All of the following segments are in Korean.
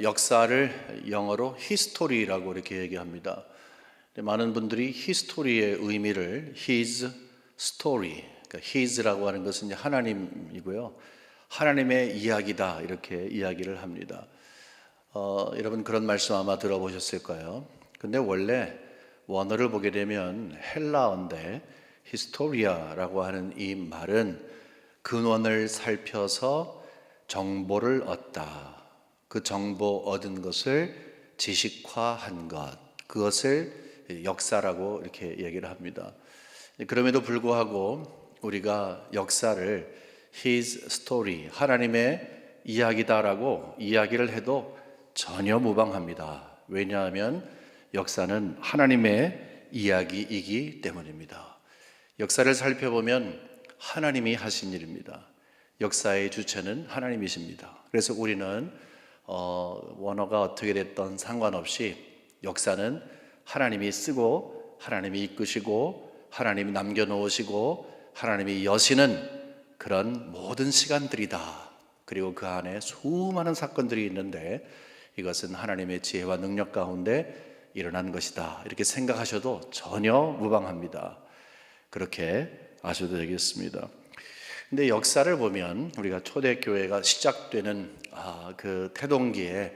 역사를 영어로 history라고 이렇게 얘기합니다. 많은 분들이 history의 의미를 his story, 그러니까 his라고 하는 것은 이제 하나님이고요. 하나님의 이야기다 이렇게 이야기를 합니다. 여러분 그런 말씀 아마 들어보셨을 거예요. 근데 원래 원어를 보게 되면 헬라어인데 히스토리아라고 하는 이 말은 근원을 살펴서 정보를 얻다. 그 정보 얻은 것을 지식화한 것, 그것을 역사라고 이렇게 얘기를 합니다. 그럼에도 불구하고 우리가 역사를 His story, 하나님의 이야기다라고 이야기를 해도 전혀 무방합니다. 왜냐하면 역사는 하나님의 이야기이기 때문입니다. 역사를 살펴보면 하나님이 하신 일입니다. 역사의 주체는 하나님이십니다. 그래서 우리는 원어가 어떻게 됐든 상관없이 역사는 하나님이 쓰고 하나님이 이끄시고 하나님이 남겨놓으시고 하나님이 여시는 그런 모든 시간들이다. 그리고 그 안에 수많은 사건들이 있는데 이것은 하나님의 지혜와 능력 가운데 일어난 것이다. 이렇게 생각하셔도 전혀 무방합니다. 그렇게 아셔도 되겠습니다. 근데 역사를 보면 우리가 초대교회가 시작되는 그 태동기에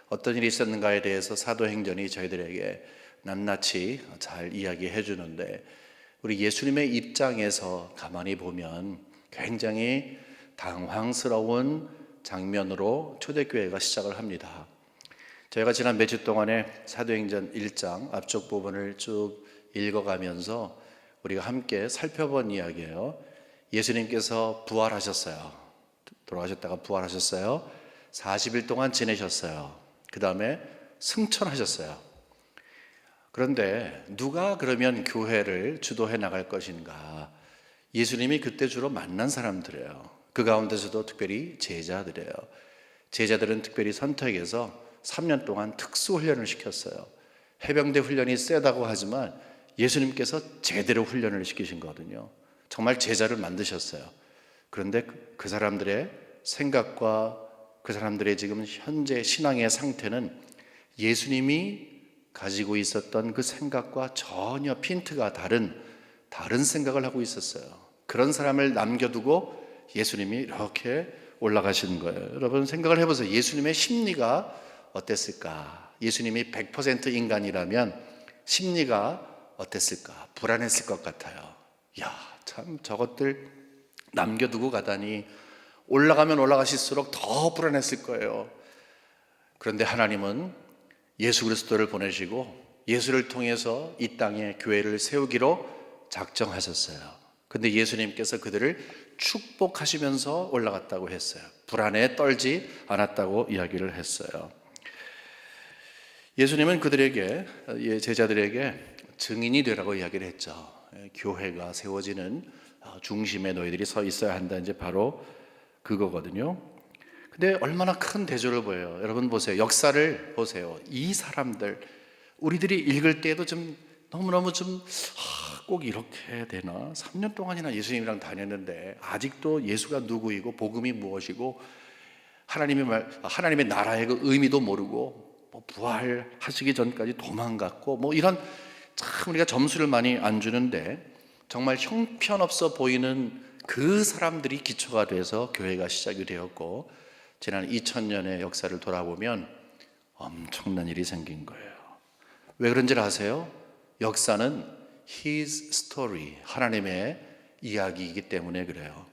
어떤 일이 있었는가에 대해서 사도행전이 저희들에게 낱낱이 잘 이야기해 주는데 우리 예수님의 입장에서 가만히 보면 굉장히 당황스러운 장면으로 초대교회가 시작을 합니다. 저희가 지난 몇 주 동안에 사도행전 1장 앞쪽 부분을 쭉 읽어가면서 우리가 함께 살펴본 이야기예요. 예수님께서 부활하셨어요. 돌아가셨다가 부활하셨어요. 40일 동안 지내셨어요. 그 다음에 승천하셨어요. 그런데 누가 그러면 교회를 주도해 나갈 것인가? 예수님이 그때 주로 만난 사람들이에요. 그 가운데서도 특별히 제자들이에요. 제자들은 특별히 선택해서 3년 동안 특수훈련을 시켰어요. 해병대 훈련이 세다고 하지만 예수님께서 제대로 훈련을 시키신 거거든요. 정말 제자를 만드셨어요. 그런데 그 사람들의 생각과 그 사람들의 지금 현재 신앙의 상태는 예수님이 가지고 있었던 그 생각과 전혀 핀트가 다른 생각을 하고 있었어요. 그런 사람을 남겨두고 예수님이 이렇게 올라가시는 거예요. 여러분 생각을 해보세요. 예수님의 심리가 어땠을까? 예수님이 100% 인간이라면 심리가 어땠을까? 불안했을 것 같아요. 참 저것들 남겨두고 가다니 올라가면 올라가실수록 더 불안했을 거예요. 그런데 하나님은 예수 그리스도를 보내시고 예수를 통해서 이 땅에 교회를 세우기로 작정하셨어요. 근데 예수님께서 그들을 축복하시면서 올라갔다고 했어요. 불안에 떨지 않았다고 이야기를 했어요. 예수님은 그들에게, 제자들에게 증인이 되라고 이야기를 했죠. 교회가 세워지는 중심에 너희들이 서 있어야 한다. 이제 바로 그거거든요. 근데 얼마나 큰 대조를 보여요. 여러분 보세요. 역사를 보세요. 이 사람들, 우리들이 읽을 때에도 좀 너무너무 꼭 이렇게 되나? 3년 동안이나 예수님이랑 다녔는데 아직도 예수가 누구이고 복음이 무엇이고 하나님의 나라의 그 의미도 모르고 부활하시기 전까지 도망갔고 이런 참 우리가 점수를 많이 안 주는데 정말 형편없어 보이는 그 사람들이 기초가 돼서 교회가 시작이 되었고 지난 2000년의 역사를 돌아보면 엄청난 일이 생긴 거예요. 왜 그런지 아세요? 역사는 His story, 하나님의 이야기이기 때문에 그래요.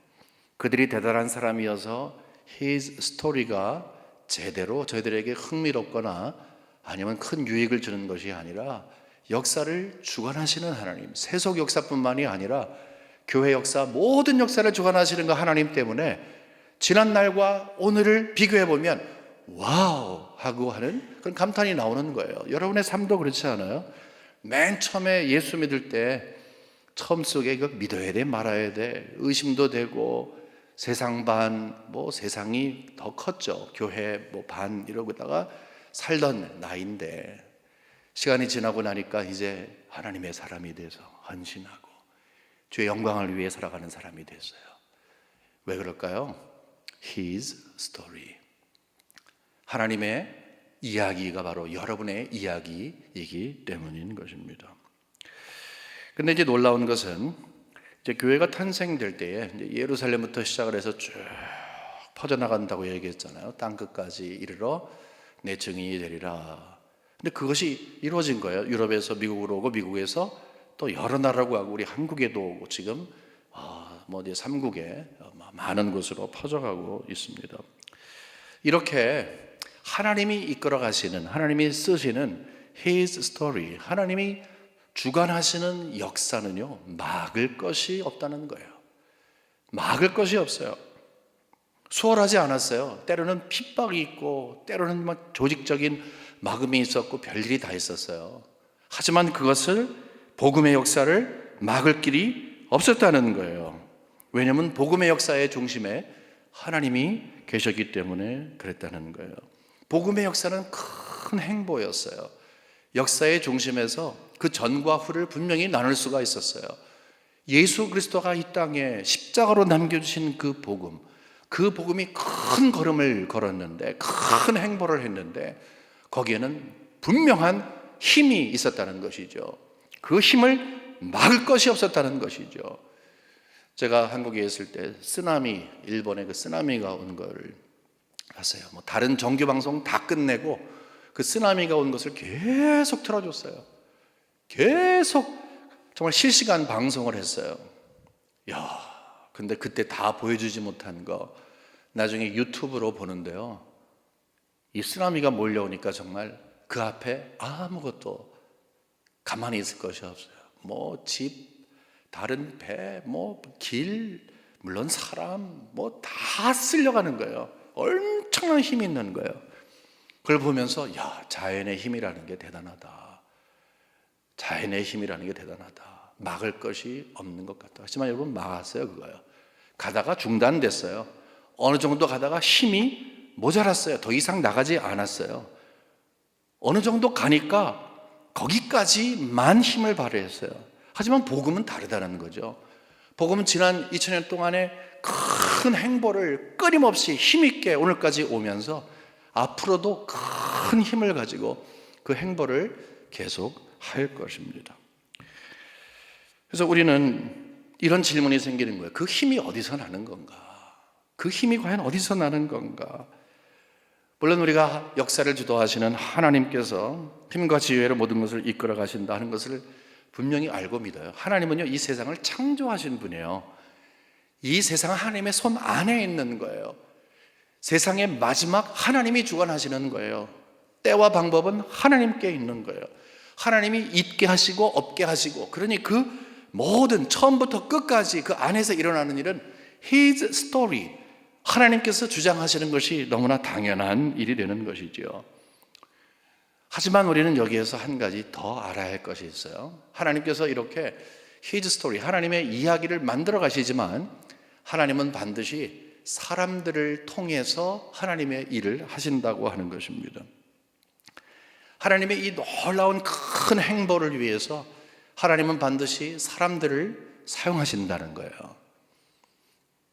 그들이 대단한 사람이어서 His story가 제대로 저희들에게 흥미롭거나 아니면 큰 유익을 주는 것이 아니라 역사를 주관하시는 하나님, 세속 역사뿐만이 아니라 교회 역사, 모든 역사를 주관하시는 그 하나님 때문에 지난 날과 오늘을 비교해 보면 와우 하고 하는 그런 감탄이 나오는 거예요. 여러분의 삶도 그렇지 않아요? 맨 처음에 예수 믿을 때 처음 속에 이거 믿어야 돼 말아야 돼 의심도 되고 세상 반 세상이 더 컸죠. 교회 반 이러고다가 살던 나이인데 시간이 지나고 나니까 이제 하나님의 사람이 돼서 헌신하고 주의 영광을 위해 살아가는 사람이 됐어요. 왜 그럴까요? His story. 하나님의 이야기가 바로 여러분의 이야기이기 때문인 것입니다. 근데 이제 놀라운 것은 이제 교회가 탄생될 때에 이제 예루살렘부터 시작을 해서 쭉 퍼져나간다고 얘기했잖아요. 땅 끝까지 이르러 내 증인이 되리라. 근데 그것이 이루어진 거예요. 유럽에서 미국으로 오고 미국에서 또 여러 나라로 가고 우리 한국에도 오고 지금 뭐 이제 삼국에 많은 곳으로 퍼져가고 있습니다. 이렇게 하나님이 이끌어 가시는, 하나님이 쓰시는 His story, 하나님이 주관하시는 역사는요, 막을 것이 없다는 거예요. 막을 것이 없어요. 수월하지 않았어요. 때로는 핍박이 있고 때로는 막 조직적인 막음이 있었고 별일이 다 있었어요. 하지만 그것을 복음의 역사를 막을 길이 없었다는 거예요. 왜냐하면 복음의 역사의 중심에 하나님이 계셨기 때문에 그랬다는 거예요. 복음의 역사는 큰 행보였어요. 역사의 중심에서 그 전과 후를 분명히 나눌 수가 있었어요. 예수 그리스도가 이 땅에 십자가로 남겨주신 그 복음이 큰 걸음을 걸었는데, 큰 행보를 했는데 거기에는 분명한 힘이 있었다는 것이죠. 그 힘을 막을 것이 없었다는 것이죠. 제가 한국에 있을 때 쓰나미, 일본의 그 쓰나미가 온 걸 봤어요. 뭐 다른 정규 방송 다 끝내고 그 쓰나미가 온 것을 계속 틀어줬어요. 계속 정말 실시간 방송을 했어요. 근데 그때 다 보여주지 못한 거 나중에 유튜브로 보는데요, 이 쓰나미가 몰려오니까 정말 그 앞에 아무것도 가만히 있을 것이 없어요. 뭐 집, 다른 배, 뭐 길, 물론 사람, 뭐 다 쓸려가는 거예요. 엄청난 힘이 있는 거예요. 그걸 보면서 자연의 힘이라는 게 대단하다. 자연의 힘이라는 게 대단하다. 막을 것이 없는 것 같다. 하지만 여러분, 막았어요. 그거요. 가다가 중단됐어요. 어느 정도 가다가 힘이 모자랐어요. 더 이상 나가지 않았어요. 어느 정도 가니까 거기까지만 힘을 발휘했어요. 하지만 복음은 다르다는 거죠. 복음은 지난 2000년 동안에 큰 행보를 끊임없이 힘있게 오늘까지 오면서 앞으로도 큰 힘을 가지고 그 행보를 계속 할 것입니다. 그래서 우리는 이런 질문이 생기는 거예요. 그 힘이 어디서 나는 건가? 그 힘이 과연 어디서 나는 건가? 물론 우리가 역사를 주도하시는 하나님께서 힘과 지혜로 모든 것을 이끌어 가신다 하는 것을 분명히 알고 믿어요. 하나님은요, 이 세상을 창조하신 분이에요. 이 세상은 하나님의 손 안에 있는 거예요. 세상의 마지막 하나님이 주관하시는 거예요. 때와 방법은 하나님께 있는 거예요. 하나님이 있게 하시고 없게 하시고, 그러니 그 모든 처음부터 끝까지 그 안에서 일어나는 일은 His story, 하나님께서 주장하시는 것이 너무나 당연한 일이 되는 것이죠. 하지만 우리는 여기에서 한 가지 더 알아야 할 것이 있어요. 하나님께서 이렇게 His story, 하나님의 이야기를 만들어 가시지만 하나님은 반드시 사람들을 통해서 하나님의 일을 하신다고 하는 것입니다. 하나님의 이 놀라운 큰 행보를 위해서 하나님은 반드시 사람들을 사용하신다는 거예요.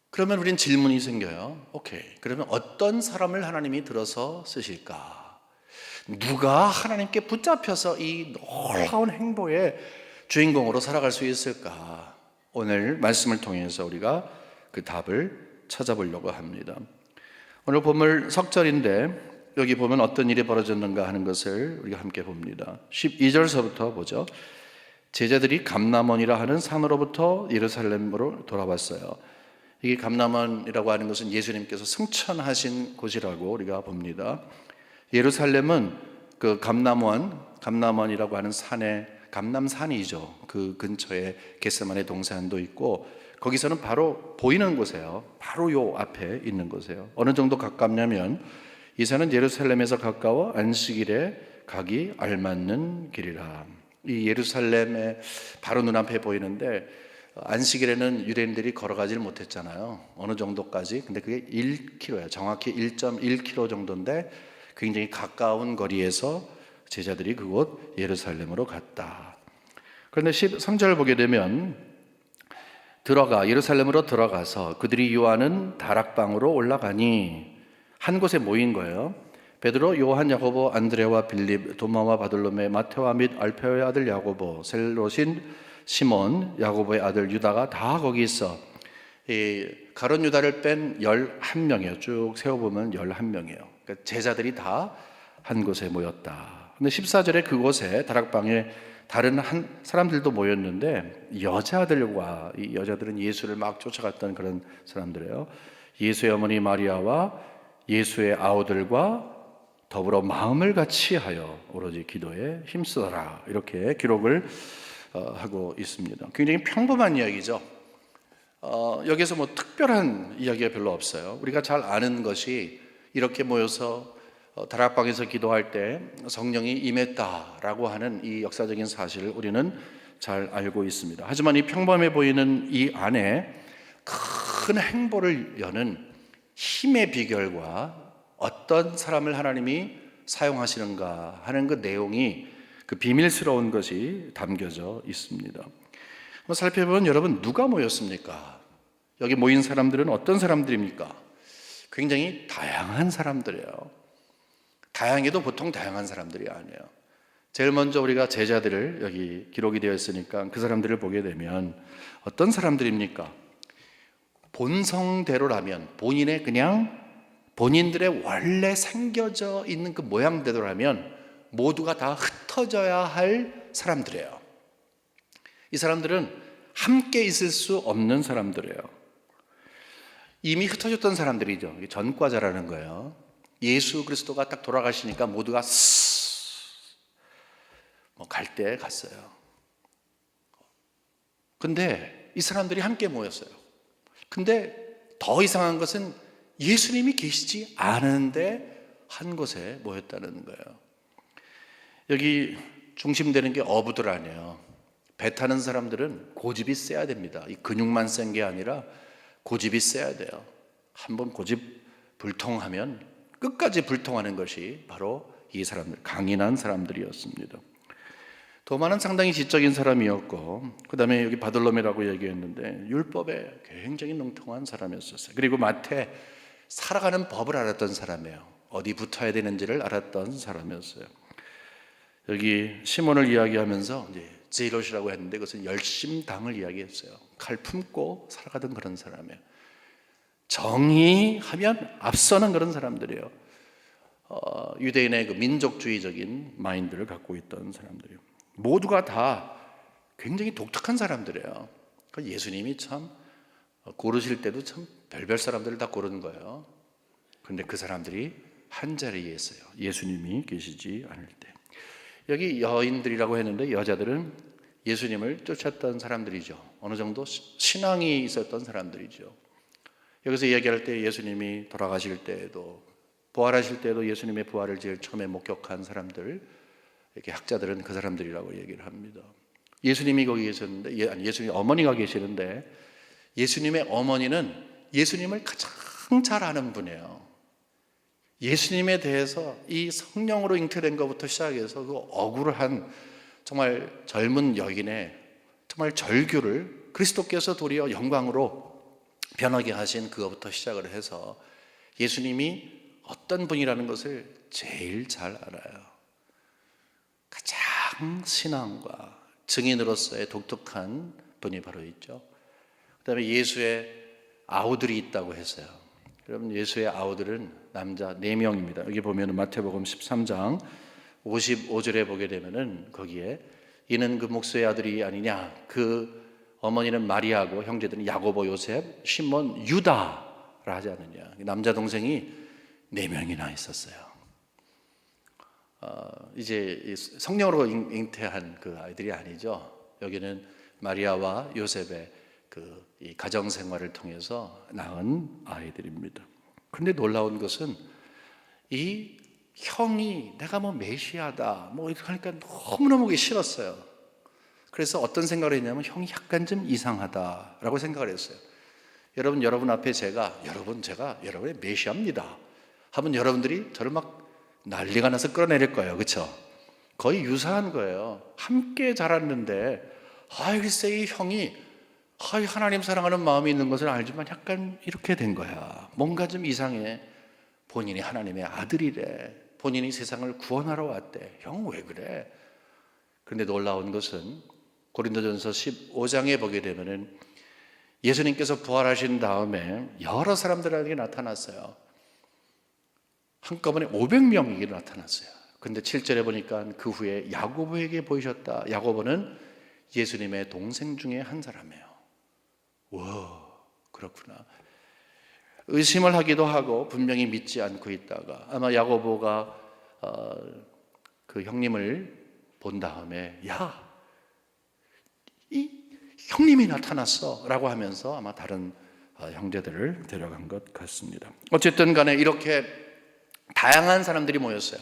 그러면 우린 질문이 생겨요. 오케이, 그러면 어떤 사람을 하나님이 들어서 쓰실까? 누가 하나님께 붙잡혀서 이 놀라운 행보의 주인공으로 살아갈 수 있을까? 오늘 말씀을 통해서 우리가 그 답을 찾아보려고 합니다. 오늘 본문 석절인데 여기 보면 어떤 일이 벌어졌는가 하는 것을 우리가 함께 봅니다. 12절서부터 보죠. 제자들이 감람원이라 하는 산으로부터 예루살렘으로 돌아왔어요. 이게 감람원이라고 하는 것은 예수님께서 승천하신 곳이라고 우리가 봅니다. 예루살렘은 그 감람원이라고 하는 산에, 감람산이죠. 그 근처에 겟세마네 동산도 있고 거기서는 바로 보이는 곳이에요. 바로 요 앞에 있는 곳이에요. 어느 정도 가깝냐면 이 산은 예루살렘에서 가까워 안식일에 가기 알맞는 길이라. 이 예루살렘에 바로 눈앞에 보이는데 안식일에는 유대인들이 걸어가질 못했잖아요. 어느 정도까지? 근데 그게 1km예요. 정확히 1.1km 정도인데 굉장히 가까운 거리에서 제자들이 그곳 예루살렘으로 갔다. 그런데 13절 보게 되면 예루살렘으로 들어가서 그들이 요하는 다락방으로 올라가니, 한 곳에 모인 거예요. 베드로, 요한, 야고보, 안드레와 빌립, 도마와 바돌로메, 마테와 및 알페오의 아들 야고보, 셀롯인 시몬, 야고보의 아들 유다가 다 거기 있어. 이 가룟 유다를 뺀 11명이에요. 쭉 세어보면 11명이에요. 그러니까 제자들이 다 한 곳에 모였다. 근데 14절에 그곳에 다락방에 다른 한 사람들도 모였는데 여자들과, 이 여자들은 예수를 막 쫓아갔던 그런 사람들이에요. 예수의 어머니 마리아와 예수의 아우들과 더불어 마음을 같이 하여 오로지 기도에 힘쓰더라, 이렇게 기록을 하고 있습니다. 굉장히 평범한 이야기죠. 여기서 뭐 특별한 이야기가 별로 없어요. 우리가 잘 아는 것이 이렇게 모여서 다락방에서 기도할 때 성령이 임했다라고 하는 이 역사적인 사실을 우리는 잘 알고 있습니다. 하지만 이 평범해 보이는 이 안에 큰 행보를 여는 힘의 비결과 어떤 사람을 하나님이 사용하시는가 하는 그 내용이, 그 비밀스러운 것이 담겨져 있습니다. 한번 살펴보면 여러분, 누가 모였습니까? 여기 모인 사람들은 어떤 사람들입니까? 굉장히 다양한 사람들이에요. 다양해도 보통 다양한 사람들이 아니에요. 제일 먼저 우리가 제자들을, 여기 기록이 되어 있으니까 그 사람들을 보게 되면 어떤 사람들입니까? 본성대로라면, 본인의 그냥 본인들의 원래 생겨져 있는 그 모양대로라면 모두가 다 흩어져야 할 사람들이에요. 이 사람들은 함께 있을 수 없는 사람들이에요. 이미 흩어졌던 사람들이죠. 전과자라는 거예요. 예수 그리스도가 딱 돌아가시니까 모두가 갈 때 갔어요. 근데 이 사람들이 함께 모였어요. 근데 더 이상한 것은 예수님이 계시지 않은데 한 곳에 모였다는 거예요. 여기 중심되는 게 어부들 아니에요. 배 타는 사람들은 고집이 세야 됩니다. 이 근육만 센 게 아니라 고집이 세야 돼요. 한번 고집 불통하면 끝까지 불통하는 것이 바로 이 사람들, 강인한 사람들이었습니다. 도마는 상당히 지적인 사람이었고, 그 다음에 여기 바돌로메라고 얘기했는데 율법에 굉장히 능통한 사람이었어요. 그리고 마태, 살아가는 법을 알았던 사람이에요. 어디 붙어야 되는지를 알았던 사람이었어요. 여기 시몬을 이야기하면서 이제 제일롯이라고 했는데 그것은 열심당을 이야기했어요. 칼 품고 살아가던 그런 사람이에요. 정의하면 앞서는 그런 사람들이에요. 유대인의 그 민족주의적인 마인드를 갖고 있던 사람들이에요. 모두가 다 굉장히 독특한 사람들이에요. 예수님이 참 고르실 때도 참 별별 사람들을 다 고르는 거예요. 그런데 그 사람들이 한 자리에 있어요. 예수님이 계시지 않을 때. 여기 여인들이라고 했는데 여자들은 예수님을 쫓았던 사람들이죠. 어느 정도 신앙이 있었던 사람들이죠. 여기서 이야기할 때 예수님이 돌아가실 때에도, 부활하실 때도 예수님의 부활을 제일 처음에 목격한 사람들, 이렇게 학자들은 그 사람들이라고 얘기를 합니다. 예수님이 거기 계셨는데, 아니 예수님 어머니가 계시는데 예수님의 어머니는 예수님을 가장 잘 아는 분이에요. 예수님에 대해서 이 성령으로 잉태된 것부터 시작해서 그 억울한 정말 젊은 여인의 정말 절규를 그리스도께서 도리어 영광으로 변하게 하신 그것부터 시작을 해서 예수님이 어떤 분이라는 것을 제일 잘 알아요. 가장 신앙과 증인으로서의 독특한 분이 바로 있죠. 그 다음에 예수의 아우들이 있다고 했어요. 여러분, 예수의 아우들은 남자 4명입니다. 여기 보면 마태복음 13장 55절에 보게 되면은 거기에 이는 그 목수의 아들이 아니냐, 그 어머니는 마리아고 형제들은 야고보, 요셉, 시몬, 유다라 하지 않느냐. 남자 동생이 4명이나 있었어요. 이제 성령으로 잉태한 그 아이들이 아니죠. 여기는 마리아와 요셉의 이 가정 생활을 통해서 낳은 아이들입니다. 그런데 놀라운 것은 이 형이 내가 뭐 메시아다 뭐 이렇게 하니까 너무너무 싫었어요. 그래서 어떤 생각을 했냐면 형이 약간 좀 이상하다라고 생각을 했어요. 여러분 앞에 제가 여러분의 메시아입니다 하면 여러분들이 저를 막 난리가 나서 끌어내릴 거예요. 그렇죠? 거의 유사한 거예요. 함께 자랐는데 글쎄 이 형이 하나님 사랑하는 마음이 있는 것을 알지만 약간 이렇게 된 거야. 뭔가 좀 이상해. 본인이 하나님의 아들이래. 본인이 세상을 구원하러 왔대. 형 왜 그래? 그런데 놀라운 것은 고린도전서 15장에 보게 되면은 예수님께서 부활하신 다음에 여러 사람들에게 나타났어요. 한꺼번에 500명에게 나타났어요. 근데 7절에 보니까 그 후에 야고보에게 보이셨다. 야고보는 예수님의 동생 중에 한 사람이에요. 와, 그렇구나. 의심을 하기도 하고 분명히 믿지 않고 있다가 아마 야고보가 그 형님을 본 다음에 야, 이 형님이 나타났어 라고 하면서 아마 다른 형제들을 데려간 것 같습니다. 어쨌든 간에 이렇게 다양한 사람들이 모였어요.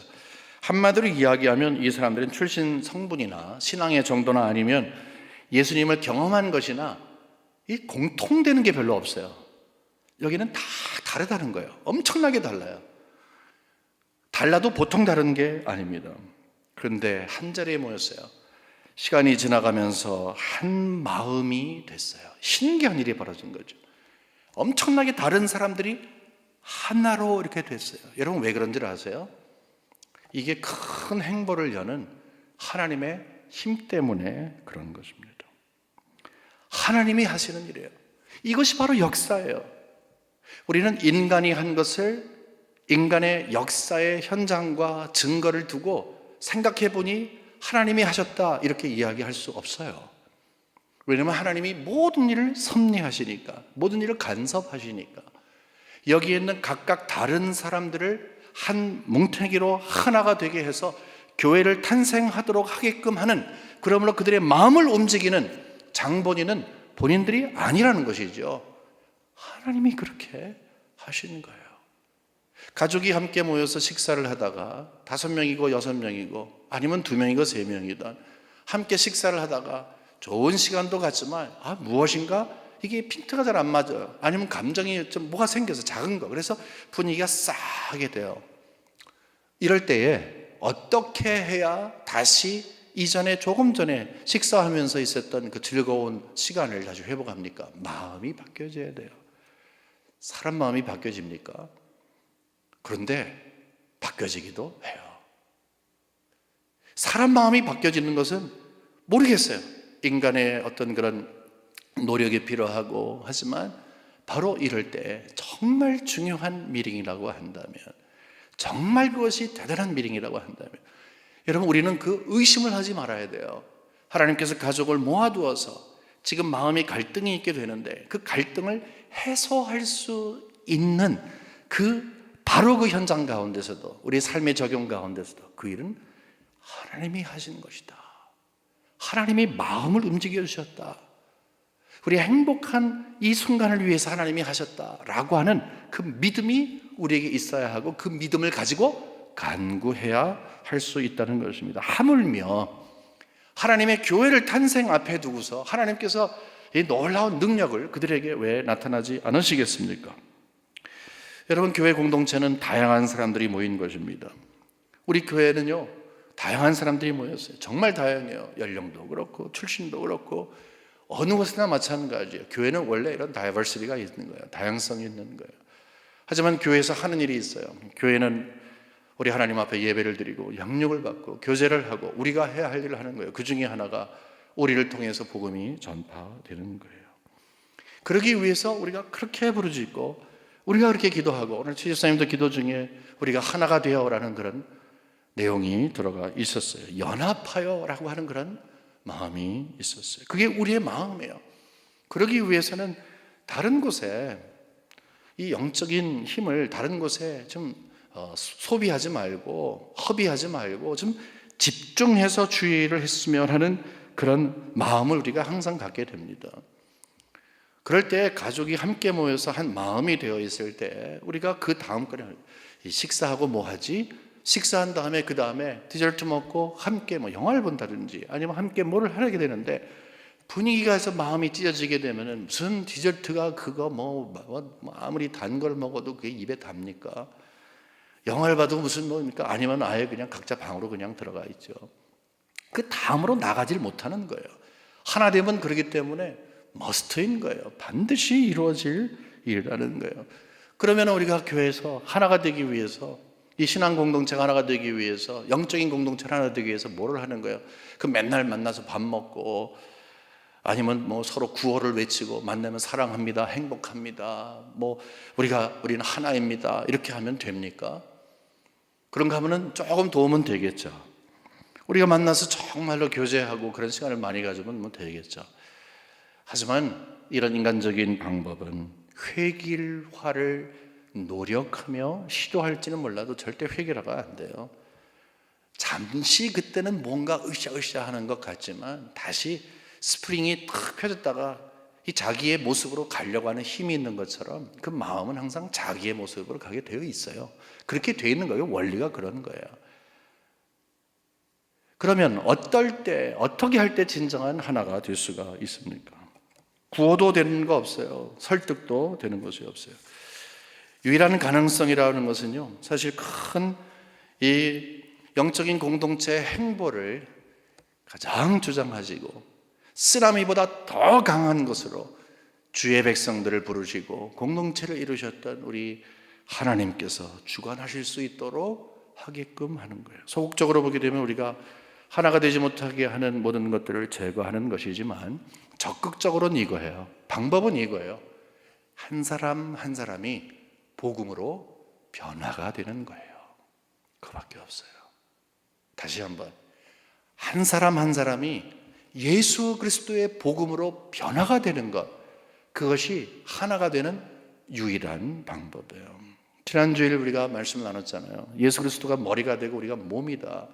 한마디로 이야기하면 이 사람들은 출신 성분이나 신앙의 정도나 아니면 예수님을 경험한 것이나 이 공통되는 게 별로 없어요. 여기는 다 다르다는 거예요. 엄청나게 달라요. 달라도 보통 다른 게 아닙니다. 그런데 한 자리에 모였어요. 시간이 지나가면서 한 마음이 됐어요. 신기한 일이 벌어진 거죠. 엄청나게 다른 사람들이 하나로 이렇게 됐어요. 여러분 왜 그런지 아세요? 이게 큰 행보를 여는 하나님의 힘 때문에 그런 것입니다. 하나님이 하시는 일이에요. 이것이 바로 역사예요. 우리는 인간이 한 것을 인간의 역사의 현장과 증거를 두고 생각해 보니 하나님이 하셨다 이렇게 이야기할 수 없어요. 왜냐하면 하나님이 모든 일을 섭리하시니까, 모든 일을 간섭하시니까, 여기에 있는 각각 다른 사람들을 한 뭉탱이로 하나가 되게 해서 교회를 탄생하도록 하게끔 하는, 그러므로 그들의 마음을 움직이는 장본인은 본인들이 아니라는 것이죠. 하나님이 그렇게 하시는 거예요. 가족이 함께 모여서 식사를 하다가 5명이고 6명이고 아니면 2명이고 3명이든 함께 식사를 하다가 좋은 시간도 같지만 무엇인가 이게 핀트가 잘 안 맞아요. 아니면 감정이 좀 뭐가 생겨서 작은 거, 그래서 분위기가 싸하게 돼요. 이럴 때에 어떻게 해야 다시 이전에 조금 전에 식사하면서 있었던 그 즐거운 시간을 다시 회복합니까? 마음이 바뀌어져야 돼요. 사람 마음이 바뀌어집니까? 그런데 바뀌어지기도 해요. 사람 마음이 바뀌어지는 것은 모르겠어요. 인간의 어떤 그런 노력이 필요하고 하지만 바로 이럴 때 정말 중요한 미링이라고 한다면, 정말 그것이 대단한 미링이라고 한다면, 여러분 우리는 그 의심을 하지 말아야 돼요. 하나님께서 가족을 모아두어서 지금 마음이 갈등이 있게 되는데 그 갈등을 해소할 수 있는 바로 그 현장 가운데서도, 우리 삶의 적용 가운데서도 그 일은 하나님이 하신 것이다. 하나님이 마음을 움직여 주셨다. 우리 행복한 이 순간을 위해서 하나님이 하셨다라고 하는 그 믿음이 우리에게 있어야 하고, 그 믿음을 가지고 간구해야 할 수 있다는 것입니다. 하물며 하나님의 교회를 탄생 앞에 두고서 하나님께서 이 놀라운 능력을 그들에게 왜 나타나지 않으시겠습니까? 여러분, 교회 공동체는 다양한 사람들이 모인 것입니다. 우리 교회는요, 다양한 사람들이 모였어요. 정말 다양해요. 연령도 그렇고 출신도 그렇고 어느 곳이나 마찬가지예요. 교회는 원래 이런 다이버시티가 있는 거예요. 다양성이 있는 거예요. 하지만 교회에서 하는 일이 있어요. 교회는 우리 하나님 앞에 예배를 드리고 양육을 받고 교제를 하고 우리가 해야 할 일을 하는 거예요. 그 중에 하나가 우리를 통해서 복음이 전파되는 거예요. 그러기 위해서 우리가 그렇게 부르짖고 우리가 그렇게 기도하고, 오늘 최집사님도 기도 중에 우리가 하나가 되어라는 그런 내용이 들어가 있었어요. 연합하여라고 하는 그런 마음이 있었어요. 그게 우리의 마음이에요. 그러기 위해서는 다른 곳에 이 영적인 힘을 다른 곳에 좀 소비하지 말고 허비하지 말고 좀 집중해서 주의를 했으면 하는 그런 마음을 우리가 항상 갖게 됩니다. 그럴 때 가족이 함께 모여서 한 마음이 되어 있을 때 우리가 그 다음 거를 식사하고 뭐 하지? 식사한 다음에 그 다음에 디저트 먹고 함께 뭐 영화를 본다든지 아니면 함께 뭐를 하게 되는데, 분위기가 해서 마음이 찢어지게 되면은 무슨 디저트가 그거 뭐 아무리 단 걸 먹어도 그게 입에 답니까? 영화를 봐도 무슨 뭐입니까? 아니면 아예 그냥 각자 방으로 그냥 들어가 있죠. 그 다음으로 나가질 못하는 거예요. 하나 되면 그러기 때문에 머스트인 거예요. 반드시 이루어질 일이라는 거예요. 그러면 우리가 교회에서 하나가 되기 위해서 이 신앙 공동체가 하나가 되기 위해서, 영적인 공동체가 하나 되기 위해서 뭐를 하는 거예요? 그 맨날 만나서 밥 먹고, 아니면 뭐 서로 구호를 외치고, 만나면 사랑합니다, 행복합니다, 뭐 우리는 하나입니다, 이렇게 하면 됩니까? 그런가 하면은 조금 도움은 되겠죠. 우리가 만나서 정말로 교제하고 그런 시간을 많이 가지면 뭐 되겠죠. 하지만 이런 인간적인 방법은 획일화를 노력하며 시도할지는 몰라도 절대 획일화가 안 돼요. 잠시 그때는 뭔가 으쌰으쌰 하는 것 같지만 다시 스프링이 탁 펴졌다가 이 자기의 모습으로 가려고 하는 힘이 있는 것처럼 그 마음은 항상 자기의 모습으로 가게 되어 있어요. 그렇게 되어 있는 거예요. 원리가 그런 거예요. 그러면 어떨 때, 어떻게 할 때 진정한 하나가 될 수가 있습니까? 구호도 되는 거 없어요. 설득도 되는 것이 없어요. 유일한 가능성이라는 것은요, 사실 큰 이 영적인 공동체의 행보를 가장 주장하시고 쓰나미보다 더 강한 것으로 주의 백성들을 부르시고 공동체를 이루셨던 우리 하나님께서 주관하실 수 있도록 하게끔 하는 거예요. 소극적으로 보게 되면 우리가 하나가 되지 못하게 하는 모든 것들을 제거하는 것이지만, 적극적으로는 이거예요. 방법은 이거예요. 한 사람 한 사람이 복음으로 변화가 되는 거예요. 그밖에 없어요. 다시 한번, 한 사람 한 사람이 예수 그리스도의 복음으로 변화가 되는 것, 그것이 하나가 되는 유일한 방법이에요. 지난주일 우리가 말씀을 나눴잖아요. 예수 그리스도가 머리가 되고 우리가 몸이다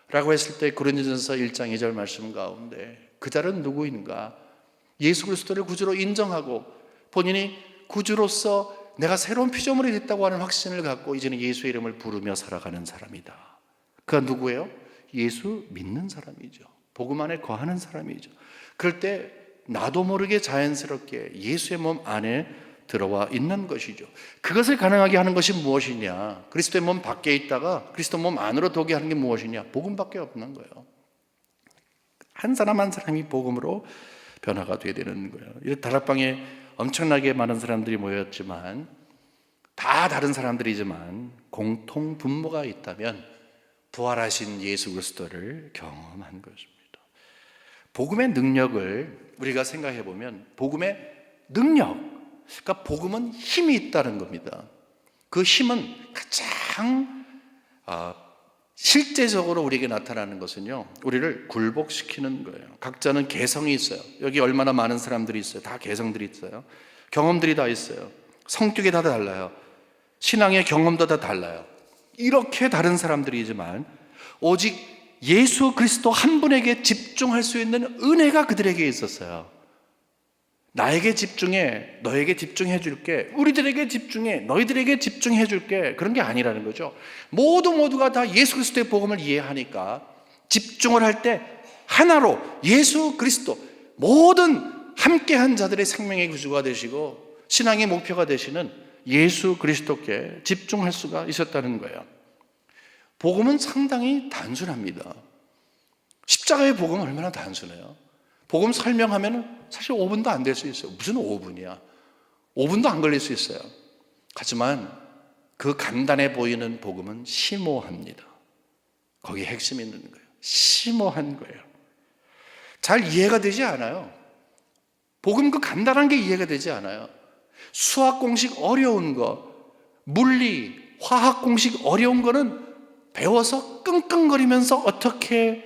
라고 했을 때 고린도전서 1장 2절 말씀 가운데 그 자는 누구인가? 예수 그리스도를 구주로 인정하고 본인이 구주로서 내가 새로운 피조물이 됐다고 하는 확신을 갖고 이제는 예수의 이름을 부르며 살아가는 사람이다. 그가 누구예요? 예수 믿는 사람이죠. 복음 안에 거하는 사람이죠. 그럴 때 나도 모르게 자연스럽게 예수의 몸 안에 들어와 있는 것이죠. 그것을 가능하게 하는 것이 무엇이냐? 그리스도의 몸 밖에 있다가 그리스도 몸 안으로 도게 하는 게 무엇이냐? 복음밖에 없는 거예요. 한 사람 한 사람이 복음으로 변화가 되어야 되는 거예요. 이 다락방에 엄청나게 많은 사람들이 모였지만, 다 다른 사람들이지만 공통 분모가 있다면 부활하신 예수 그리스도를 경험한 것입니다. 복음의 능력을 우리가 생각해 보면, 복음의 능력, 그러니까 복음은 힘이 있다는 겁니다. 그 힘은 가장 실제적으로 우리에게 나타나는 것은요, 우리를 굴복시키는 거예요. 각자는 개성이 있어요. 여기 얼마나 많은 사람들이 있어요. 다 개성들이 있어요. 경험들이 다 있어요. 성격이 다 달라요. 신앙의 경험도 다 달라요. 이렇게 다른 사람들이지만 오직 예수 그리스도 한 분에게 집중할 수 있는 은혜가 그들에게 있었어요. 나에게 집중해, 너에게 집중해 줄게, 우리들에게 집중해, 너희들에게 집중해 줄게, 그런 게 아니라는 거죠. 모두가 다 예수 그리스도의 복음을 이해하니까 집중을 할 때 하나로 예수 그리스도, 모든 함께한 자들의 생명의 구주가 되시고 신앙의 목표가 되시는 예수 그리스도께 집중할 수가 있었다는 거예요. 복음은 상당히 단순합니다. 십자가의 복음은 얼마나 단순해요. 복음 설명하면 사실 5분도 안 될 수 있어요. 무슨 5분이야? 5분도 안 걸릴 수 있어요. 하지만 그 간단해 보이는 복음은 심오합니다. 거기에 핵심이 있는 거예요. 심오한 거예요. 잘 이해가 되지 않아요. 복음 그 간단한 게 이해가 되지 않아요. 수학 공식 어려운 거, 물리, 화학 공식 어려운 거는 배워서 끙끙거리면서 어떻게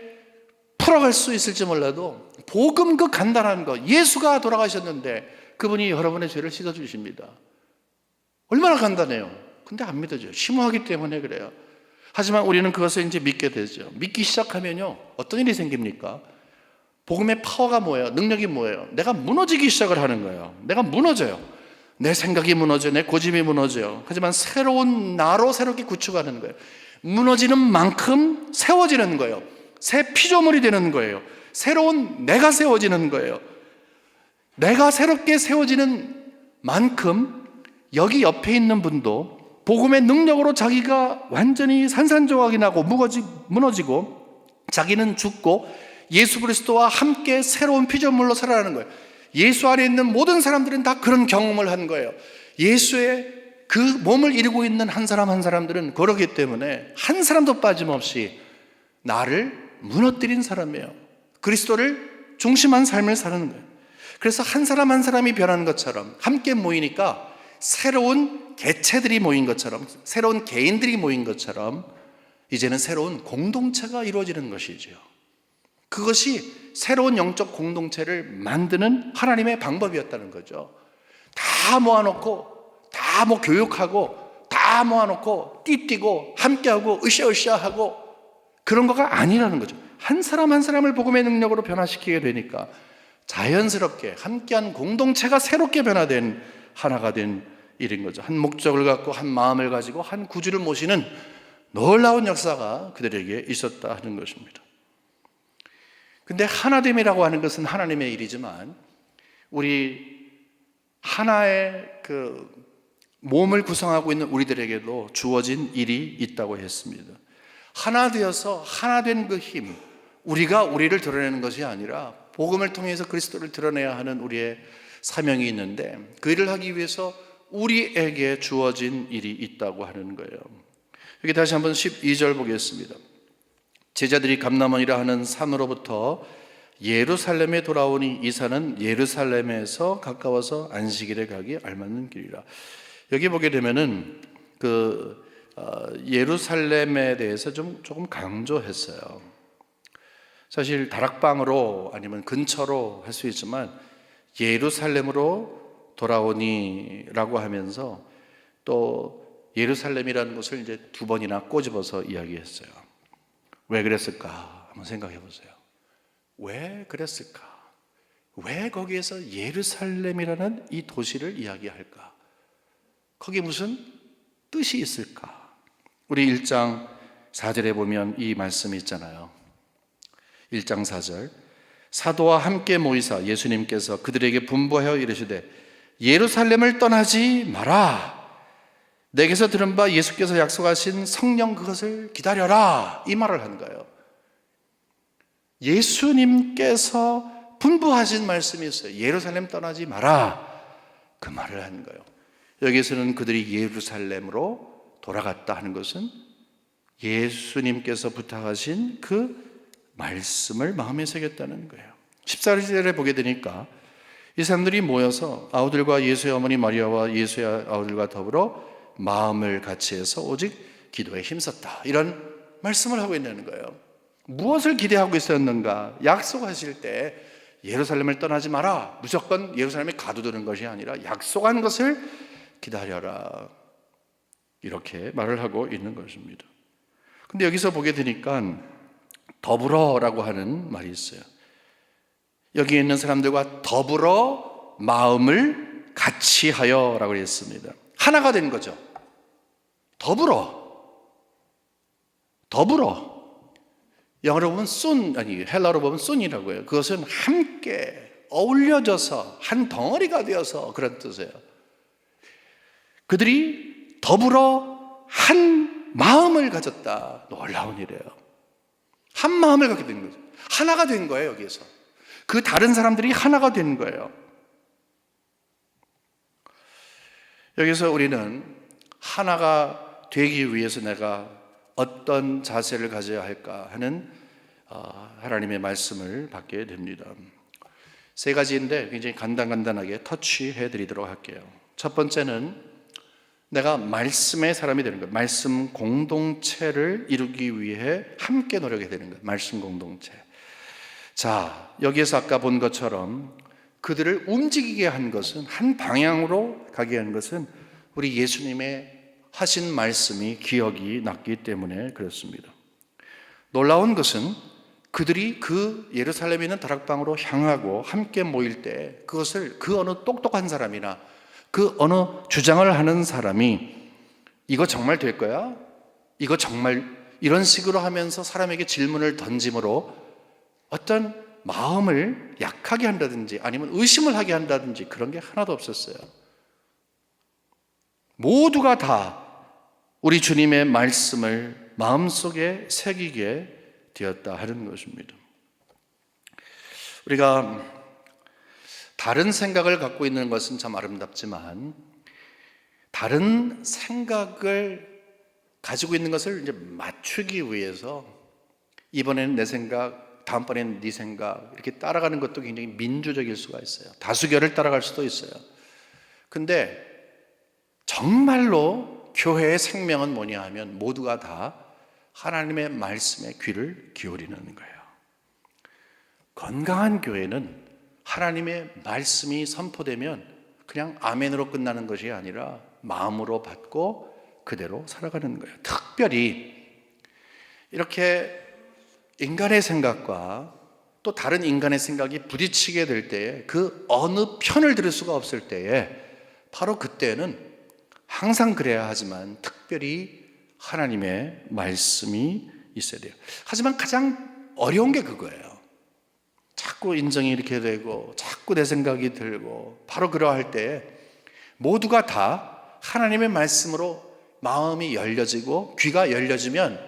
풀어갈 수 있을지 몰라도, 복음 그 간단한 거, 예수가 돌아가셨는데 그분이 여러분의 죄를 씻어주십니다. 얼마나 간단해요. 근데 안 믿어져요. 심오하기 때문에 그래요. 하지만 우리는 그것을 이제 믿게 되죠. 믿기 시작하면요, 어떤 일이 생깁니까? 복음의 파워가 뭐예요? 능력이 뭐예요? 내가 무너지기 시작을 하는 거예요. 내가 무너져요. 내 생각이 무너져요. 내 고집이 무너져요. 하지만 새로운 나로 새롭게 구축하는 거예요. 무너지는 만큼 세워지는 거예요. 새 피조물이 되는 거예요. 새로운 내가 세워지는 거예요. 내가 새롭게 세워지는 만큼 여기 옆에 있는 분도 복음의 능력으로 자기가 완전히 산산조각이 나고 무너지고 자기는 죽고 예수 그리스도와 함께 새로운 피조물로 살아가는 거예요. 예수 안에 있는 모든 사람들은 다 그런 경험을 한 거예요. 예수의 그 몸을 이루고 있는 한 사람 한 사람들은 그러기 때문에 한 사람도 빠짐없이 나를 무너뜨린 사람이에요. 그리스도를 중심한 삶을 사는 거예요. 그래서 한 사람 한 사람이 변하는 것처럼 함께 모이니까 새로운 개체들이 모인 것처럼, 새로운 개인들이 모인 것처럼 이제는 새로운 공동체가 이루어지는 것이죠. 그것이 새로운 영적 공동체를 만드는 하나님의 방법이었다는 거죠. 다 모아놓고 다 교육하고 다 모아놓고 띠뛰고 함께하고 으쌰으쌰하고 그런 거가 아니라는 거죠. 한 사람 한 사람을 복음의 능력으로 변화시키게 되니까 자연스럽게 함께한 공동체가 새롭게 변화된 하나가 된 일인 거죠. 한 목적을 갖고 한 마음을 가지고 한 구주를 모시는 놀라운 역사가 그들에게 있었다 하는 것입니다. 근데 하나됨이라고 하는 것은 하나님의 일이지만 우리 하나의 그 몸을 구성하고 있는 우리들에게도 주어진 일이 있다고 했습니다. 하나 되어서 하나 된 그 힘, 우리가 우리를 드러내는 것이 아니라 복음을 통해서 그리스도를 드러내야 하는 우리의 사명이 있는데 그 일을 하기 위해서 우리에게 주어진 일이 있다고 하는 거예요. 여기 다시 한번 12절 보겠습니다. 제자들이 감람원이라 하는 산으로부터 예루살렘에 돌아오니 이 산은 예루살렘에서 가까워서 안식일에 가기 알맞는 길이라. 여기 보게 되면은 예루살렘에 대해서 조금 강조했어요. 사실 다락방으로 아니면 근처로 할 수 있지만 예루살렘으로 돌아오니라고 하면서 또 예루살렘이라는 것을 이제 두 번이나 꼬집어서 이야기했어요. 왜 그랬을까? 한번 생각해 보세요. 왜 그랬을까? 왜 거기에서 예루살렘이라는 이 도시를 이야기할까? 거기에 무슨 뜻이 있을까? 우리 1장 4절에 보면 이 말씀이 있잖아요. 1장 4절 사도와 함께 모이사 예수님께서 그들에게 분부하여 이르시되 예루살렘을 떠나지 마라. 내게서 들은 바 예수께서 약속하신 성령 그것을 기다려라. 이 말을 한 거예요. 예수님께서 분부하신 말씀이 있어요. 예루살렘 떠나지 마라. 그 말을 한 거예요. 여기서는 그들이 예루살렘으로 돌아갔다 하는 것은 예수님께서 부탁하신 그 말씀을 마음에 새겼다는 거예요. 14절에 보게 되니까 이 사람들이 모여서 아우들과 예수의 어머니 마리아와 예수의 아우들과 더불어 마음을 같이 해서 오직 기도에 힘썼다. 이런 말씀을 하고 있는 거예요. 무엇을 기대하고 있었는가? 약속하실 때 예루살렘을 떠나지 마라. 무조건 예루살렘에 가두드는 것이 아니라 약속한 것을 기다려라. 이렇게 말을 하고 있는 것입니다. 근데 여기서 보게 되니까 더불어라고 하는 말이 있어요. 여기 있는 사람들과 더불어 마음을 같이 하여라고 했습니다. 하나가 된 거죠. 더불어. 영어로 보면 헬라로 보면 soon이라고 해요. 그것은 함께 어울려져서 한 덩어리가 되어서 그런 뜻이에요. 그들이 더불어 한 마음을 가졌다. 놀라운 일이에요. 한 마음을 갖게 된 거죠. 하나가 된 거예요, 여기에서. 그 다른 사람들이 하나가 된 거예요. 여기서 우리는 하나가 되기 위해서 내가 어떤 자세를 가져야 할까 하는 하나님의 말씀을 받게 됩니다. 세 가지인데 굉장히 간단하게 터치해 드리도록 할게요. 첫 번째는 내가 말씀의 사람이 되는 거예요. 말씀 공동체를 이루기 위해 함께 노력해야 되는 거예요. 말씀 공동체. 자, 여기에서 아까 본 것처럼 그들을 움직이게 한 것은, 한 방향으로 가게 한 것은 우리 예수님의 하신 말씀이 기억이 났기 때문에 그렇습니다. 놀라운 것은 그들이 그 예루살렘에 있는 다락방으로 향하고 함께 모일 때 그것을 그 어느 똑똑한 사람이나 그 어느 주장을 하는 사람이 이거 정말 될 거야? 이거 정말 이런 식으로 하면서 사람에게 질문을 던짐으로 어떤 마음을 약하게 한다든지 아니면 의심을 하게 한다든지 그런 게 하나도 없었어요. 모두가 다 우리 주님의 말씀을 마음속에 새기게 되었다 하는 것입니다. 우리가 다른 생각을 갖고 있는 것은 참 아름답지만 다른 생각을 가지고 있는 것을 이제 맞추기 위해서 이번에는 내 생각, 다음번에는 네 생각 이렇게 따라가는 것도 굉장히 민주적일 수가 있어요. 다수결을 따라갈 수도 있어요. 근데 정말로 교회의 생명은 뭐냐 하면 모두가 다 하나님의 말씀에 귀를 기울이는 거예요. 건강한 교회는 하나님의 말씀이 선포되면 그냥 아멘으로 끝나는 것이 아니라 마음으로 받고 그대로 살아가는 거예요. 특별히 이렇게 인간의 생각과 또 다른 인간의 생각이 부딪히게 될 때에 그 어느 편을 들을 수가 없을 때에 바로 그때는 항상 그래야 하지만 특별히 하나님의 말씀이 있어야 돼요. 하지만 가장 어려운 게 그거예요. 자꾸 인정이 이렇게 되고 자꾸 내 생각이 들고 바로 그러할 때에 모두가 다 하나님의 말씀으로 마음이 열려지고 귀가 열려지면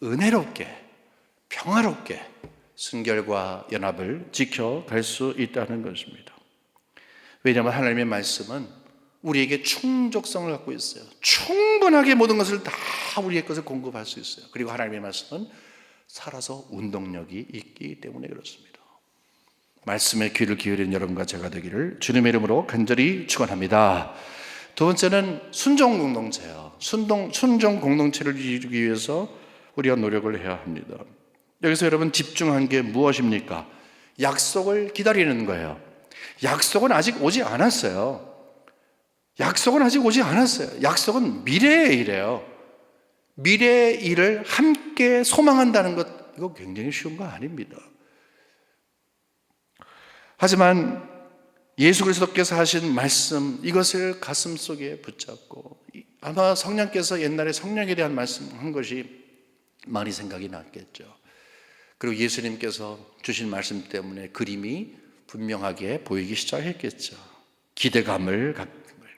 은혜롭게 평화롭게 순결과 연합을 지켜갈 수 있다는 것입니다. 왜냐하면 하나님의 말씀은 우리에게 충족성을 갖고 있어요. 충분하게 모든 것을 다 우리의 것을 공급할 수 있어요. 그리고 하나님의 말씀은 살아서 운동력이 있기 때문에 그렇습니다. 말씀에 귀를 기울이는 여러분과 제가 되기를 주님의 이름으로 간절히 축원합니다. 두 번째는 순종 공동체예요. 순종 공동체를 이루기 위해서 우리가 노력을 해야 합니다. 여기서 여러분 집중한 게 무엇입니까? 약속을 기다리는 거예요. 약속은 아직 오지 않았어요. 약속은 아직 오지 않았어요. 약속은 미래의 일이에요. 미래의 일을 함께 소망한다는 것, 이거 굉장히 쉬운 거 아닙니다. 하지만 예수 그리스도께서 하신 말씀, 이것을 가슴 속에 붙잡고, 아마 성령께서 옛날에 성령에 대한 말씀한 것이 많이 생각이 났겠죠. 그리고 예수님께서 주신 말씀 때문에 그림이 분명하게 보이기 시작했겠죠. 기대감을 갖는 거예요.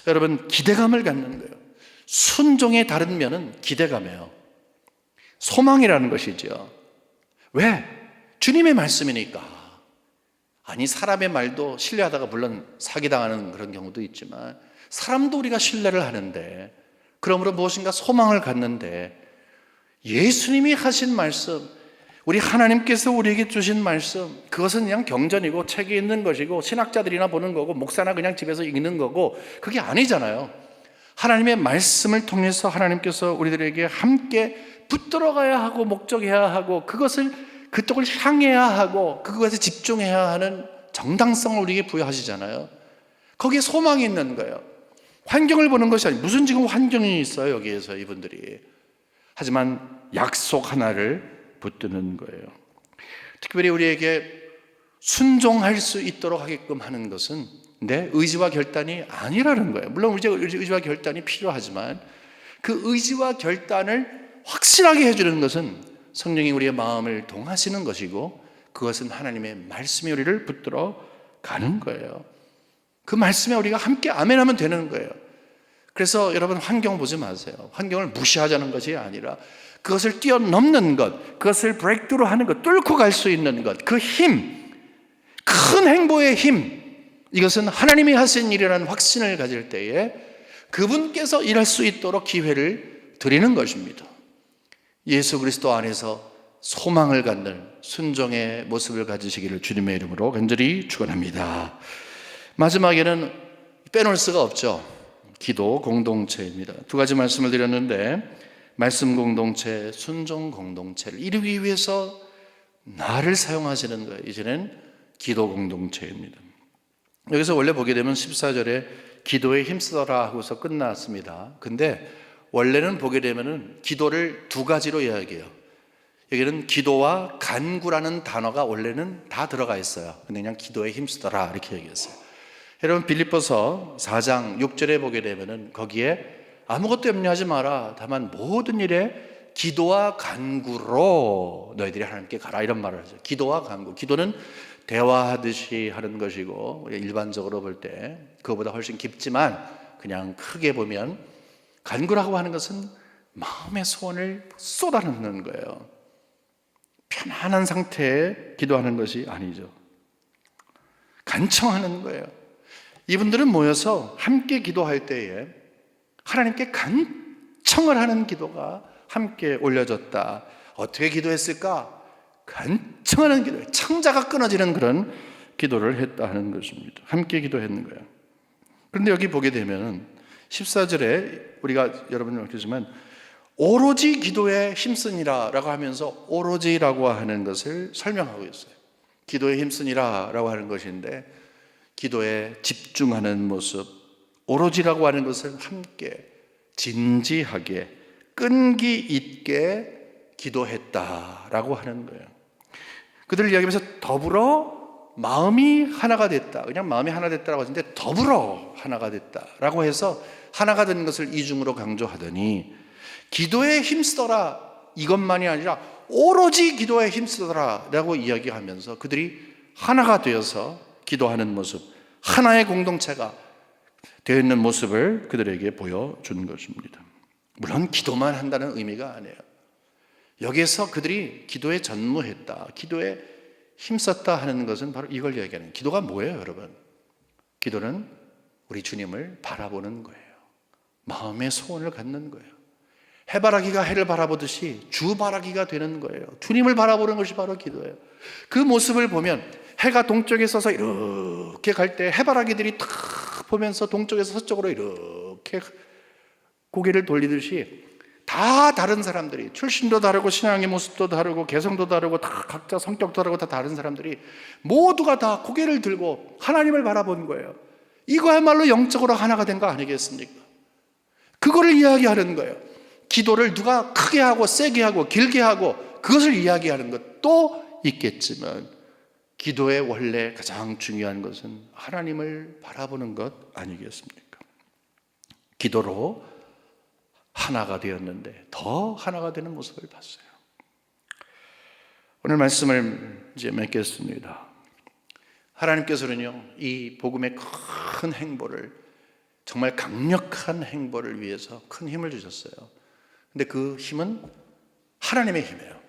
여러분, 기대감을 갖는 거예요. 순종의 다른 면은 기대감이에요. 소망이라는 것이죠. 왜? 주님의 말씀이니까. 아니, 사람의 말도 신뢰하다가 물론 사기당하는 그런 경우도 있지만 사람도 우리가 신뢰를 하는데, 그러므로 무엇인가 소망을 갖는데, 예수님이 하신 말씀, 우리 하나님께서 우리에게 주신 말씀, 그것은 그냥 경전이고 책에 있는 것이고 신학자들이나 보는 거고 목사나 그냥 집에서 읽는 거고 그게 아니잖아요. 하나님의 말씀을 통해서 하나님께서 우리들에게 함께 붙들어가야 하고 목적해야 하고 그쪽을 향해야 하고 그것에 집중해야 하는 정당성을 우리에게 부여하시잖아요. 거기에 소망이 있는 거예요. 환경을 보는 것이 아니고, 무슨 지금 환경이 있어요 여기에서 이분들이. 하지만 약속 하나를 붙드는 거예요. 특별히 우리에게 순종할 수 있도록 하게끔 하는 것은 내 의지와 결단이 아니라는 거예요. 물론 의지와 결단이 필요하지만 그 의지와 결단을 확실하게 해주는 것은 성령이 우리의 마음을 동하시는 것이고, 그것은 하나님의 말씀이 우리를 붙들어 가는 거예요. 그 말씀에 우리가 함께 아멘하면 되는 거예요. 그래서 여러분, 환경 보지 마세요. 환경을 무시하자는 것이 아니라 그것을 뛰어넘는 것, 그것을 브레이크드로 하는 것, 뚫고 갈 수 있는 것, 그 힘, 큰 행보의 힘, 이것은 하나님이 하신 일이라는 확신을 가질 때에 그분께서 일할 수 있도록 기회를 드리는 것입니다. 예수 그리스도 안에서 소망을 갖는 순종의 모습을 가지시기를 주님의 이름으로 간절히 축원합니다. 마지막에는 빼놓을 수가 없죠. 기도 공동체입니다. 두 가지 말씀을 드렸는데, 말씀 공동체, 순종 공동체를 이루기 위해서 나를 사용하시는 거예요. 이제는 기도 공동체입니다. 여기서 원래 보게 되면 14절에 기도에 힘쓰더라 하고서 끝났습니다. 근데 원래는 보게 되면은 기도를 두 가지로 이야기해요. 여기는 기도와 간구라는 단어가 원래는 다 들어가 있어요. 근데 그냥 기도에 힘쓰더라 이렇게 얘기했어요. 여러분, 빌립보서 4장 6절에 보게 되면은 거기에 아무것도 염려하지 마라. 다만 모든 일에 기도와 간구로 너희들이 하나님께 가라, 이런 말을 하죠. 기도와 간구. 기도는 대화하듯이 하는 것이고, 일반적으로 볼 때 그거보다 훨씬 깊지만, 그냥 크게 보면 간구라고 하는 것은 마음의 소원을 쏟아넣는 거예요. 편안한 상태에 기도하는 것이 아니죠. 간청하는 거예요. 이분들은 모여서 함께 기도할 때에 하나님께 간청을 하는 기도가 함께 올려졌다. 어떻게 기도했을까? 간청하는 기도, 창자가 끊어지는 그런 기도를 했다 하는 것입니다. 함께 기도했는 거예요. 그런데 여기 보게 되면 14절에 우리가 여러분들 알겠지만 오로지 기도에 힘쓰니라 라고 하면서 오로지라고 하는 것을 설명하고 있어요. 기도에 힘쓰니라 라고 하는 것인데 기도에 집중하는 모습, 오로지라고 하는 것을 함께 진지하게 끈기 있게 기도했다라고 하는 거예요. 그들을 이야기하면서 더불어 마음이 하나가 됐다. 그냥 마음이 하나 됐다라고 하는데 더불어 하나가 됐다라고 해서 하나가 된 것을 이중으로 강조하더니 기도에 힘쓰더라 이것만이 아니라 오로지 기도에 힘쓰더라 라고 이야기하면서 그들이 하나가 되어서 기도하는 모습, 하나의 공동체가 되어 있는 모습을 그들에게 보여준 것입니다. 물론 기도만 한다는 의미가 아니에요. 여기에서 그들이 기도에 전무했다, 기도에 힘썼다 하는 것은 바로 이걸 이야기하는, 기도가 뭐예요 여러분? 기도는 우리 주님을 바라보는 거예요. 마음의 소원을 갖는 거예요. 해바라기가 해를 바라보듯이 주바라기가 되는 거예요. 주님을 바라보는 것이 바로 기도예요. 그 모습을 보면 해가 동쪽에 서서 이렇게 갈 때 해바라기들이 탁 보면서 동쪽에서 서쪽으로 이렇게 고개를 돌리듯이 다 다른 사람들이, 출신도 다르고 신앙의 모습도 다르고 개성도 다르고 다 각자 성격도 다르고 다 다른 사람들이 모두가 다 고개를 들고 하나님을 바라본 거예요. 이거야말로 영적으로 하나가 된 거 아니겠습니까? 그거를 이야기하는 거예요. 기도를 누가 크게 하고 세게 하고 길게 하고 그것을 이야기하는 것도 있겠지만 기도의 원래 가장 중요한 것은 하나님을 바라보는 것 아니겠습니까? 기도로 하나가 되었는데 더 하나가 되는 모습을 봤어요. 오늘 말씀을 이제 맺겠습니다. 하나님께서는요, 이 복음의 큰 행보를, 정말 강력한 행보를 위해서 큰 힘을 주셨어요. 근데 그 힘은 하나님의 힘이에요.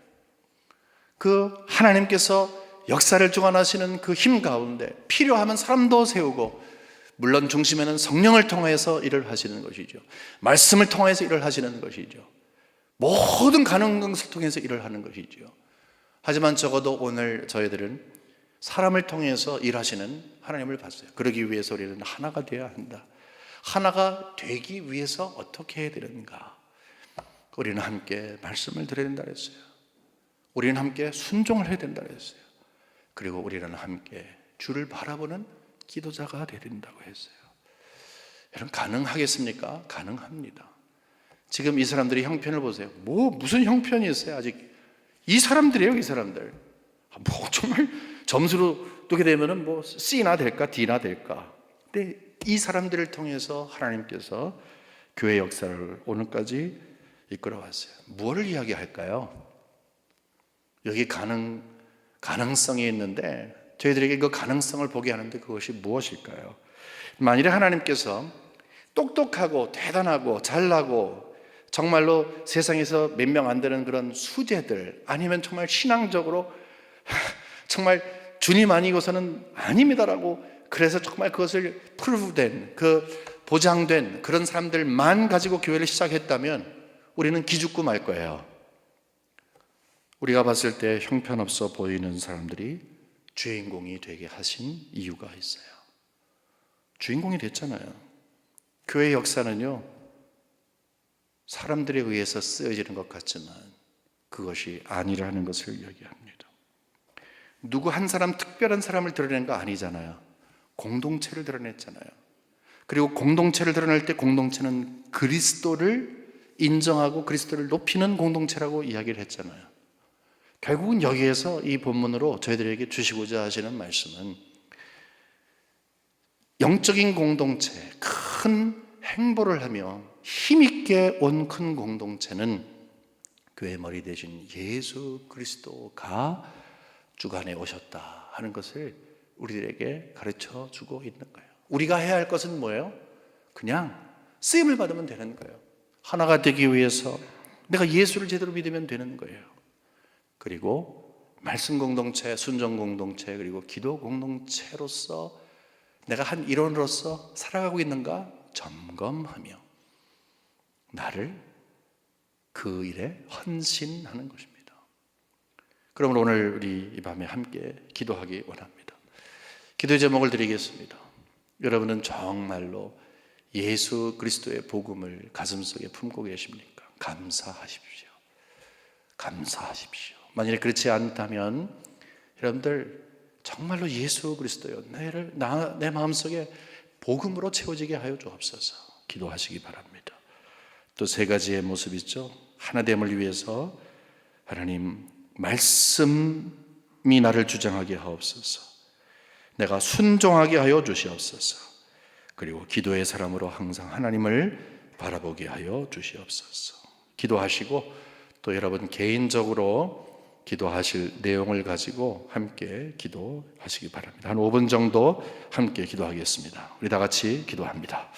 그 하나님께서 역사를 주관하시는 그 힘 가운데 필요하면 사람도 세우고, 물론 중심에는 성령을 통해서 일을 하시는 것이죠. 말씀을 통해서 일을 하시는 것이죠. 모든 가능한 것을 통해서 일을 하는 것이죠. 하지만 적어도 오늘 저희들은 사람을 통해서 일하시는 하나님을 봤어요. 그러기 위해서 우리는 하나가 되어야 한다. 하나가 되기 위해서 어떻게 해야 되는가? 우리는 함께 말씀을 들어야 된다 그랬어요. 우리는 함께 순종을 해야 된다 그랬어요. 그리고 우리는 함께 주를 바라보는 기도자가 되어야 된다고 했어요. 여러분, 가능하겠습니까? 가능합니다. 지금 이 사람들이 형편을 보세요. 무슨 형편이 있어요? 아직 이 사람들이에요, 이 사람들. 정말 점수로 두게 되면은 C나 될까, D나 될까. 근데 이 사람들을 통해서 하나님께서 교회 역사를 오늘까지 이끌어왔어요. 무엇을 이야기할까요? 여기 가능성이 있는데 저희들에게 그 가능성을 보게 하는데 그것이 무엇일까요? 만일에 하나님께서 똑똑하고 대단하고 잘나고 정말로 세상에서 몇 명 안 되는 그런 수재들, 아니면 정말 신앙적으로 정말 주님 아니고서는 아닙니다라고, 그래서 정말 그것을 프루브된, 보장된 그런 사람들만 가지고 교회를 시작했다면 우리는 기죽고 말 거예요. 우리가 봤을 때 형편없어 보이는 사람들이 주인공이 되게 하신 이유가 있어요. 주인공이 됐잖아요. 교회의 역사는요, 사람들에 의해서 쓰여지는 것 같지만 그것이 아니라는 것을 이야기합니다. 누구 한 사람, 특별한 사람을 드러낸 거 아니잖아요. 공동체를 드러냈잖아요. 그리고 공동체를 드러낼 때 공동체는 그리스도를 인정하고 그리스도를 높이는 공동체라고 이야기를 했잖아요. 결국은 여기에서 이 본문으로 저희들에게 주시고자 하시는 말씀은 영적인 공동체, 큰 행보를 하며 힘있게 온 큰 공동체는 교회 머리 대신 예수 그리스도가 주관해 오셨다 하는 것을 우리들에게 가르쳐 주고 있는 거예요. 우리가 해야 할 것은 뭐예요? 그냥 쓰임을 받으면 되는 거예요. 하나가 되기 위해서 내가 예수를 제대로 믿으면 되는 거예요. 그리고 말씀 공동체, 순종 공동체, 그리고 기도 공동체로서 내가 한 일원으로서 살아가고 있는가 점검하며 나를 그 일에 헌신하는 것입니다. 그러므로 오늘 우리 이 밤에 함께 기도하기 원합니다. 기도의 제목을 드리겠습니다. 여러분은 정말로 예수 그리스도의 복음을 가슴속에 품고 계십니까? 감사하십시오. 감사하십시오. 만일에 그렇지 않다면 여러분들 정말로 예수 그리스도요, 내 마음속에 복음으로 채워지게 하여 주옵소서. 기도하시기 바랍니다. 또 세 가지의 모습 있죠. 하나됨을 위해서 하나님 말씀이 나를 주장하게 하옵소서. 내가 순종하게 하여 주시옵소서. 그리고 기도의 사람으로 항상 하나님을 바라보게 하여 주시옵소서. 기도하시고 또 여러분 개인적으로 기도하실 내용을 가지고 함께 기도하시기 바랍니다. 한 5분 정도 함께 기도하겠습니다. 우리 다 같이 기도합니다.